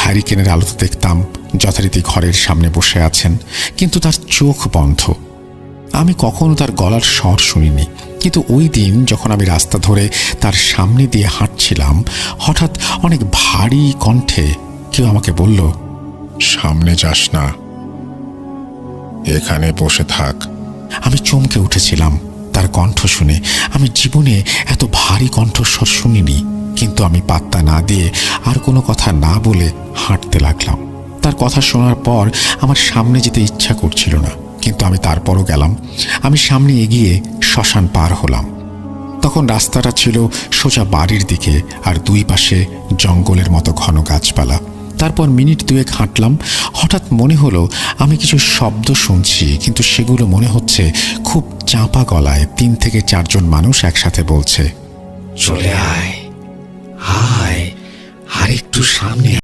হ্যারিকেনের আলোতে দেখতাম যথারীতি ঘরের সামনে বসে আছেন, কিন্তু তার চোখ বন্ধ। আমি কখনো তার গলার স্বর শুনিনি, কিন্তু ওই দিন যখন আমি রাস্তা ধরে তার সামনে দিয়ে হাঁটছিলাম, হঠাৎ অনেক ভারী কণ্ঠে কেউ আমাকে বলল, সামনে যাস না, এখানে বসে থাক। আমি চমকে উঠেছিলাম তার কণ্ঠ শুনে। আমি জীবনে এত ভারী কণ্ঠস্বর শুনিনি, কিন্তু আমি পাত্তা না দিয়ে আর কোনো কথা না বলে হাঁটতে লাগলাম। তার কথা শোনার পর আমার সামনে যেতে ইচ্ছা করছিল না, কিন্তু আমি তারপরও গেলাম। আমি সামনে এগিয়ে শ্মশান পার হলাম। তখন রাস্তাটা ছিল সোজা বাড়ির দিকে, আর দুই পাশে জঙ্গলের মতো ঘন গাছপালা। তারপর মিনিট দুয়েক হাঁটলাম। হঠাৎ মনে হলো আমি কিছু শব্দ শুনছি, কিন্তু সেগুলো মনে হচ্ছে খুব চাপা গলায় 3 থেকে 4 জন মানুষ একসাথে বলছে, চলে আয়, আয়, আর একটু সামনে